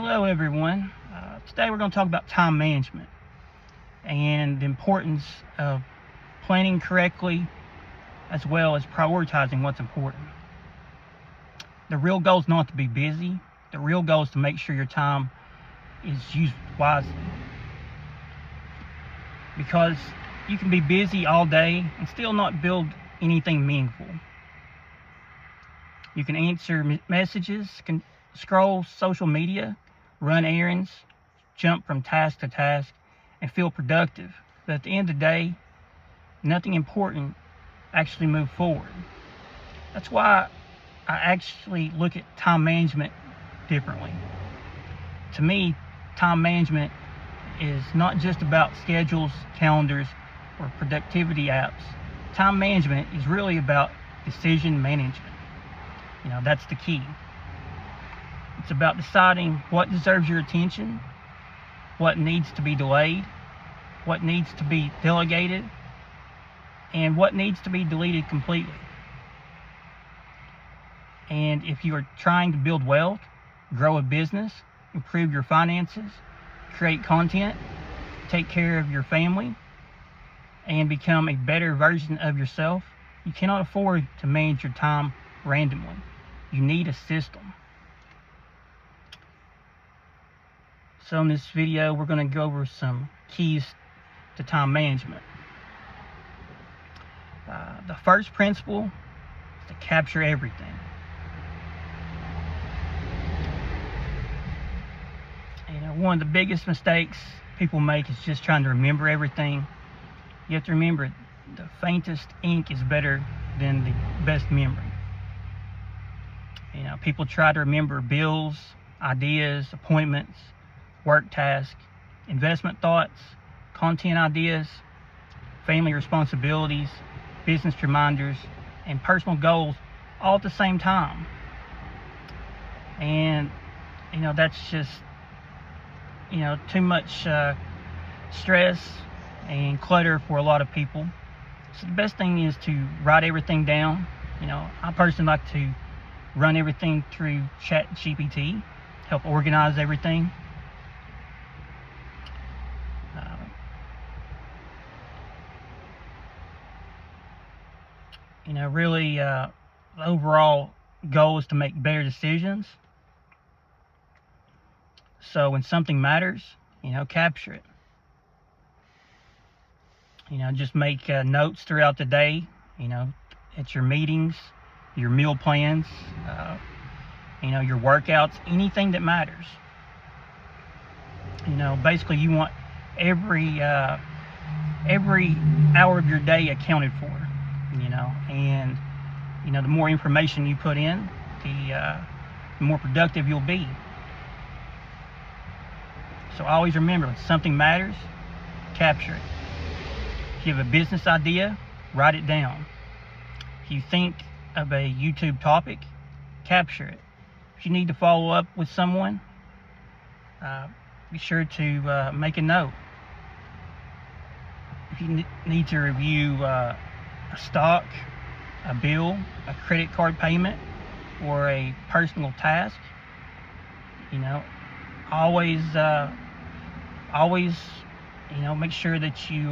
Hello everyone. Today we're going to talk about time management and the importance of planning correctly as well as prioritizing what's important. The real goal is not to be busy. The real goal is to make sure your time is used wisely. Because you can be busy all day and still not build anything meaningful. You can answer messages, can scroll social media, run errands, jump from task to task, and feel productive. But at the end of the day, nothing important actually moves forward. That's why I actually look at time management differently. To me, time management is not just about schedules, calendars, or productivity apps. Time management is really about decision management. That's the key. It's about deciding what deserves your attention, what needs to be delayed, what needs to be delegated, and what needs to be deleted completely. And if you are trying to build wealth, grow a business, improve your finances, create content, take care of your family, and become a better version of yourself, you cannot afford to manage your time randomly. You need a system. So in this video, we're going to go over some keys to time management. The first principle is to capture everything. One of the biggest mistakes people make is just trying to remember everything. You have to remember, the faintest ink is better than the best memory. People try to remember bills, ideas, appointments, work tasks, investment thoughts, content ideas, family responsibilities, business reminders, and personal goals all at the same time. And that's just too much stress and clutter for a lot of people. So the best thing is to write everything down. I personally like to run everything through ChatGPT, help organize everything. Really, the overall goal is to make better decisions. So when something matters, capture it. Just make notes throughout the day, at your meetings, your meal plans, your workouts, anything that matters. Basically you want every hour of your day accounted for, and the more information you put in, the more productive you'll be. So always remember, when something matters, capture it. If you have a business idea, write it down. If you think of a YouTube topic, capture it. If you need to follow up with someone, be sure to make a note. If you need to review a stock, a bill, a credit card payment, or a personal task, always make sure that you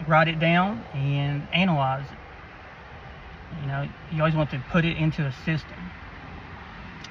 write it down and analyze it. You always want to put it into a system.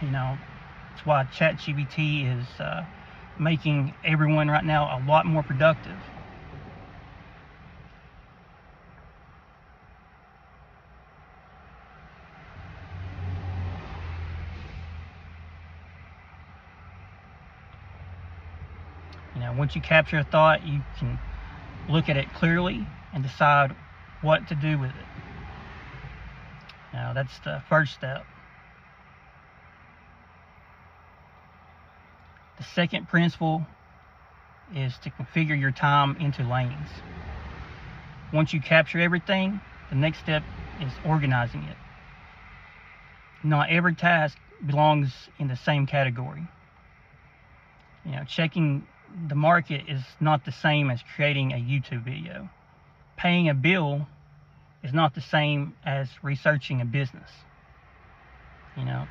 That's why ChatGPT is making everyone right now a lot more productive. Once you capture a thought, you can look at it clearly and decide what to do with it. That's the first step. The second principle is to configure your time into lanes. Once you capture everything, the next step is organizing it. Not every task belongs in the same category. Checking the market is not the same as creating a YouTube video. Paying a bill is not the same as researching a business.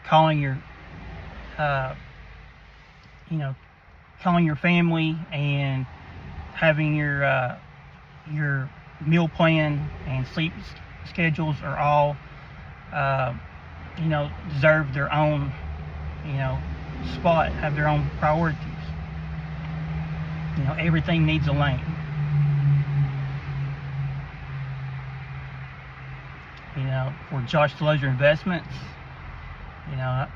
Calling your calling your family and having your meal plan and sleep schedules are all deserve their own spot, have their own priorities. Everything needs a lane. For Josh DeLozier Investments, I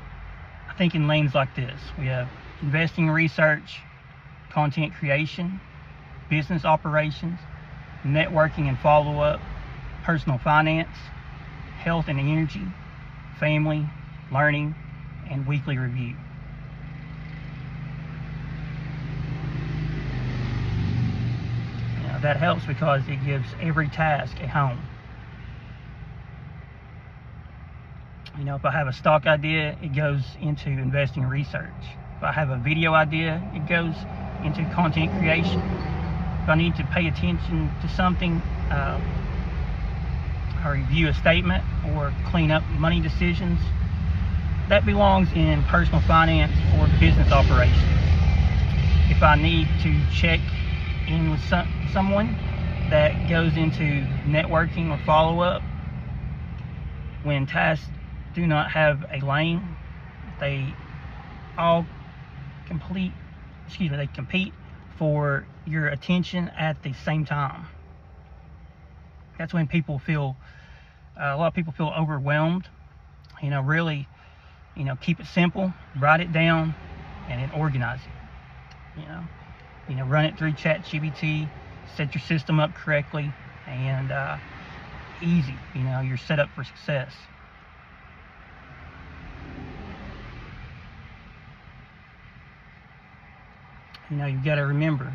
think in lanes like this. We have investing research, content creation, business operations, networking and follow-up, personal finance, health and energy, family, learning, and weekly review. That helps because it gives every task a home. If I have a stock idea, it goes into investing research. If I have a video idea, it goes into content creation. If I need to pay attention to something, or review a statement or clean up money decisions, that belongs in personal finance or business operations. If I need to check in with someone, that goes into networking or follow-up. When tasks do not have a lane, they all compete for your attention at the same time. That's when a lot of people feel overwhelmed. Really, keep it simple, write it down, and then organize it. Run it through ChatGPT, set your system up correctly, and easy. You're set up for success. You've got to remember,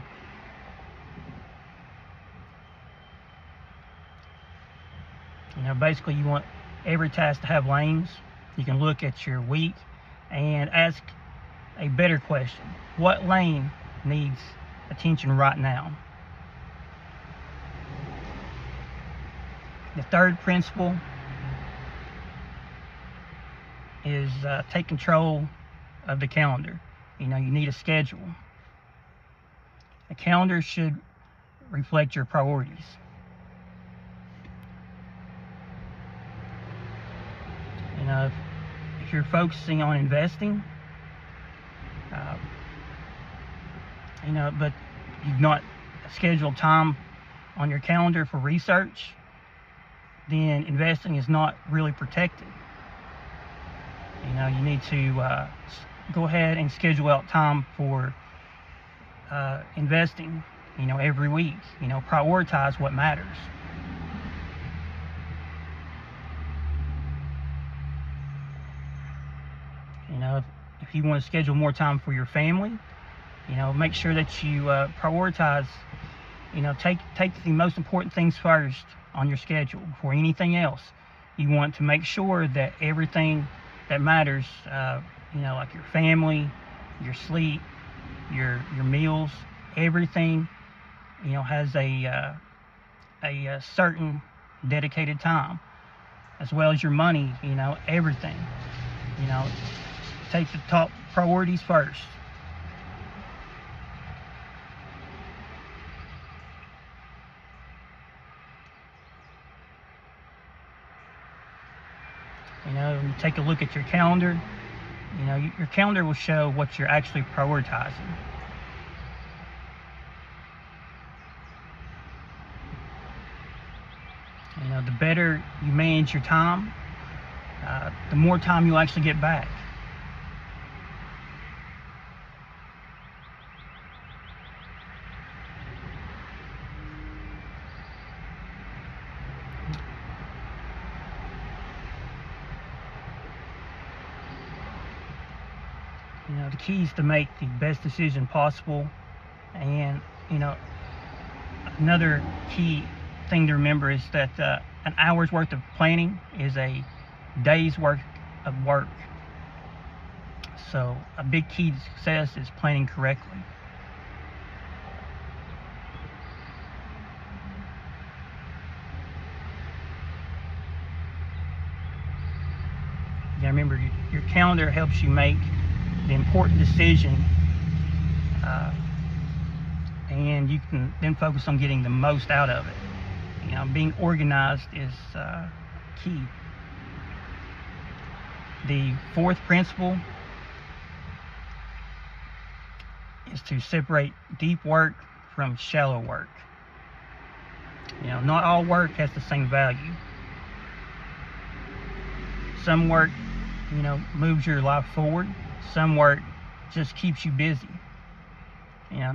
basically you want every task to have lanes. You can look at your week and ask a better question. What lane needs attention right now? The third principle is take control of the calendar. You need a schedule. A calendar should reflect your priorities. If you're focusing on investing, but you've not scheduled time on your calendar for research, then investing is not really protected. You need to go ahead and schedule out time for investing, every week. Prioritize what matters. If you want to schedule more time for your family, make sure that you prioritize, take the most important things first on your schedule before anything else. You want to make sure that everything that matters, like your family, your sleep, your meals, everything, has a certain dedicated time, as well as your money, everything. Take the top priorities first. When you take a look at your calendar, your calendar will show what you're actually prioritizing. The better you manage your time, the more time you'll actually get back. The key is to make the best decision possible. And another key thing to remember is that an hour's worth of planning is a day's worth of work. So a big key to success is planning correctly. You gotta remember, your calendar helps you make the important decision and you can then focus on getting the most out of it. Being organized is key. The fourth principle is to separate deep work from shallow work. Not all work has the same value. Some work, moves your life forward. Some work just keeps you busy.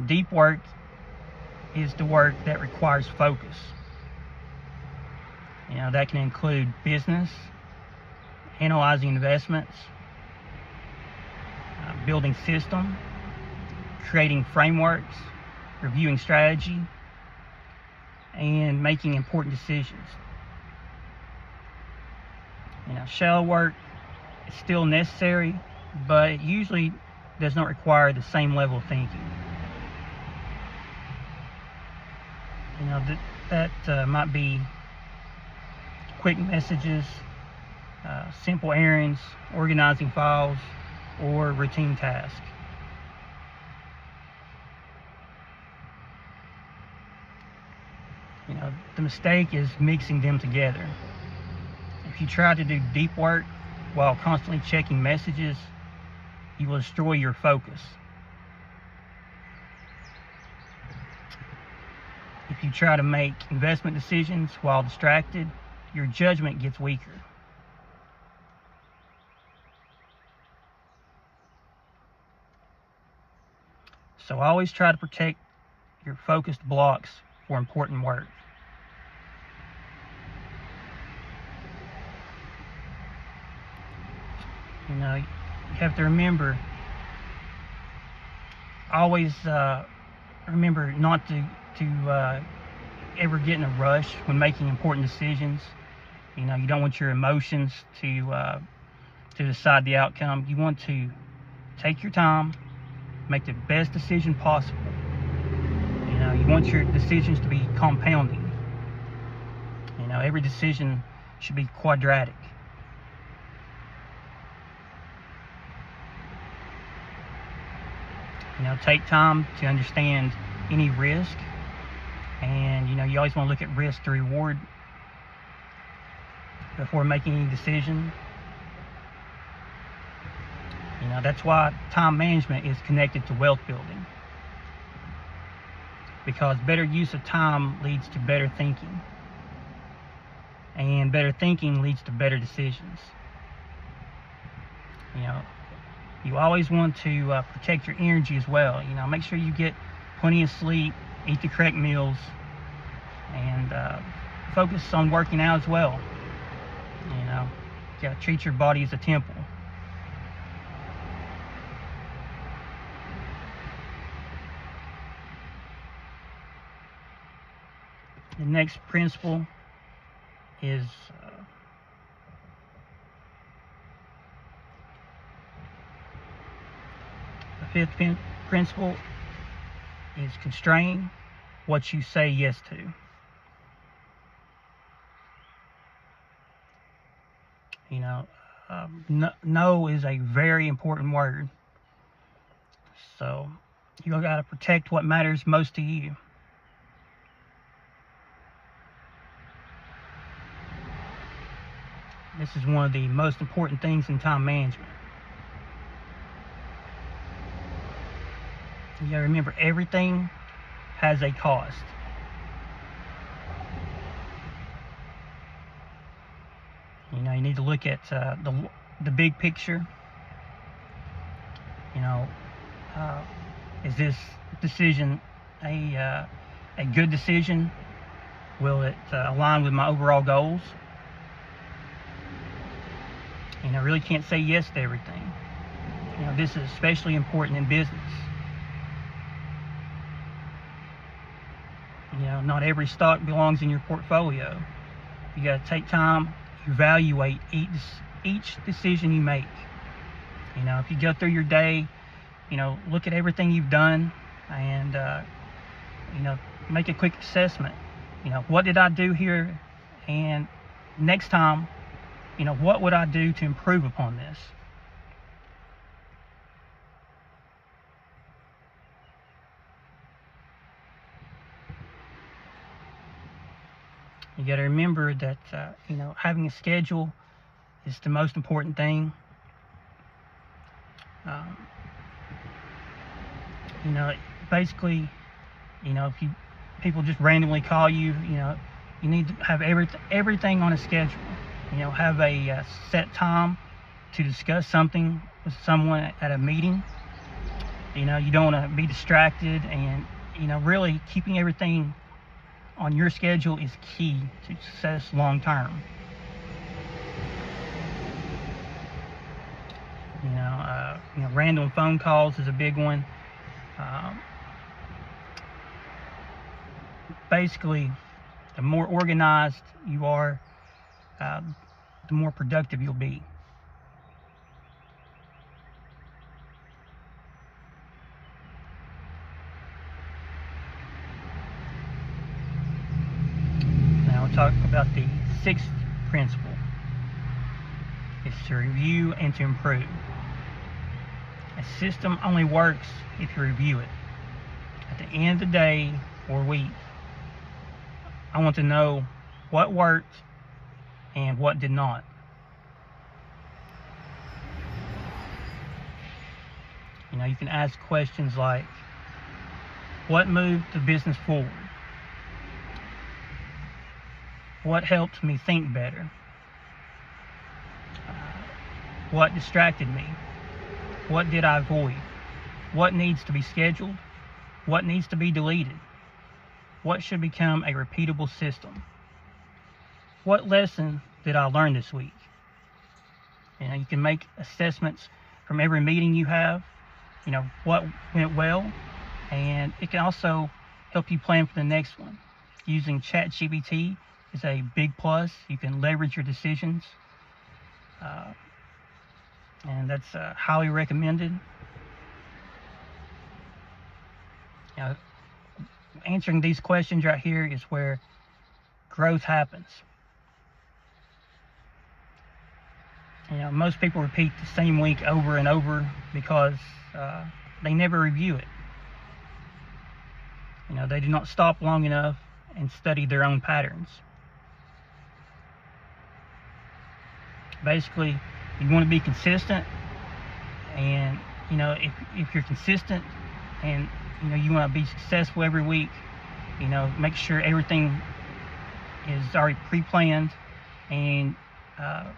Deep work is the work that requires focus. That can include business, analyzing investments, building systems, creating frameworks, reviewing strategy, and making important decisions. Shallow work is still necessary, but it usually does not require the same level of thinking. That might be quick messages, simple errands, organizing files, or routine tasks. The mistake is mixing them together. If you try to do deep work while constantly checking messages, you will destroy your focus. If you try to make investment decisions while distracted, your judgment gets weaker. So always try to protect your focused blocks for important work. You have to remember, always remember not to ever get in a rush when making important decisions. You don't want your emotions to decide the outcome. You want to take your time, make the best decision possible. You want your decisions to be compounding. Every decision should be quadratic. Take time to understand any risk, and you always want to look at risk to reward before making any decision. That's why time management is connected to wealth building, because better use of time leads to better thinking, and better thinking leads to better decisions. You always want to protect your energy as well. Make sure you get plenty of sleep, eat the correct meals, and focus on working out as well. You gotta treat your body as a temple. The next principle is the fifth principle is constrain what you say yes to. No is a very important word. So you got to protect what matters most to you. This is one of the most important things in time management. You gotta remember, everything has a cost. You need to look at the big picture. Is this decision a good decision? Will it align with my overall goals? I really can't say yes to everything. This is especially important in business. Not every stock belongs in your portfolio. You got to take time, evaluate each decision you make. If you go through your day, look at everything you've done, and make a quick assessment. What did I do here, and next time, what would I do to improve upon this? You got to remember that having a schedule is the most important thing. Um, Basically, if people just randomly call you, you need to have everything on a schedule. Have a set time to discuss something with someone at a meeting. You don't want to be distracted, and really keeping everything on your schedule is key to success long term. Random phone calls is a big one. Basically, the more organized you are, the more productive you'll be. Now we'll talk about the sixth principle. It's to review and to improve. A system only works if you review it. At the end of the day or week, I want to know what worked and what did not. You can ask questions like, what moved the business forward? What helped me think better? What distracted me? What did I avoid? What needs to be scheduled? What needs to be deleted? What should become a repeatable system? What lesson did I learn this week? You can make assessments from every meeting you have, what went well, and it can also help you plan for the next one. Using ChatGPT is a big plus. You can leverage your decisions, and that's highly recommended. Answering these questions right here is where growth happens. Most people repeat the same week over and over because they never review it. They do not stop long enough and study their own patterns. Basically, you want to be consistent, and if you're consistent and you want to be successful every week, make sure everything is already pre-planned and have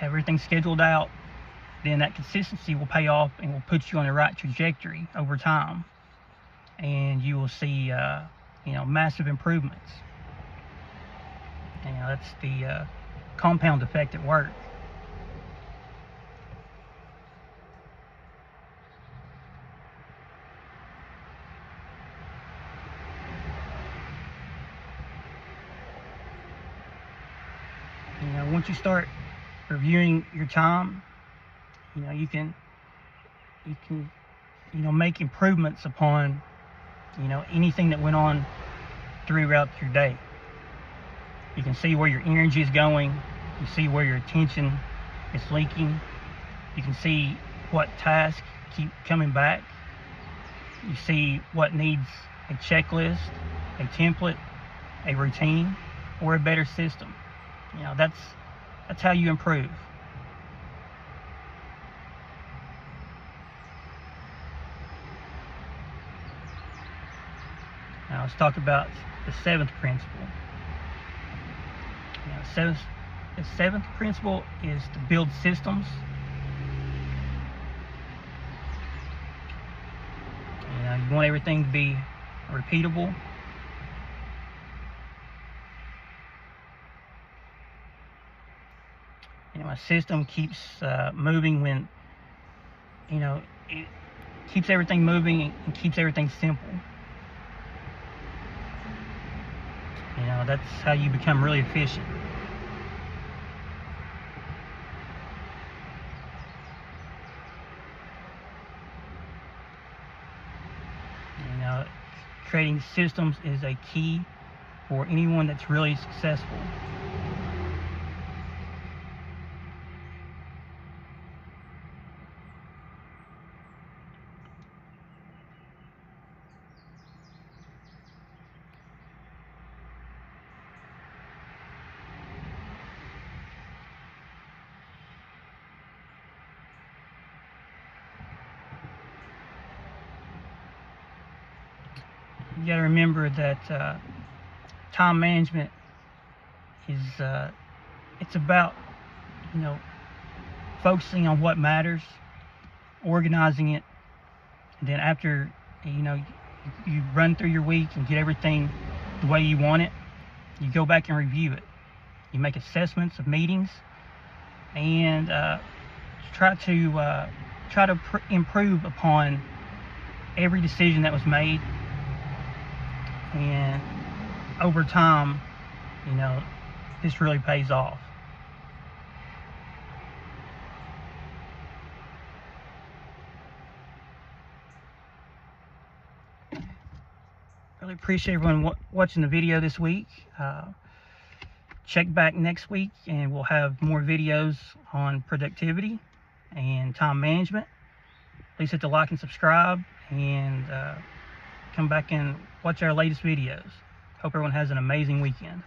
everything scheduled out. Then that consistency will pay off and will put you on the right trajectory over time, and you will see massive improvements. That's the compound effect at work. Once you start reviewing your time, you can make improvements upon anything that went on throughout your day. You can see where your energy is going. You see where your attention is leaking. You can see what tasks keep coming back. You see what needs a checklist, a template, a routine, or a better system. That's how you improve. Now let's talk about the seventh principle. The seventh principle is to build systems. You want everything to be repeatable. A system keeps moving when it keeps everything moving and keeps everything simple. That's how you become really efficient. Creating systems is a key for anyone that's really successful. you got to remember that time management is it's about, you know, focusing on what matters, organizing it, and then after, you know, you run through your week and get everything the way you want it, you go back and review it. You make assessments of meetings and try to improve upon every decision that was made. And over time, you know, this really pays off. Really appreciate everyone watching the video this week. Check back next week and we'll have more videos on productivity and time management. Please hit the like and subscribe, and come back and watch our latest videos. Hope everyone has an amazing weekend.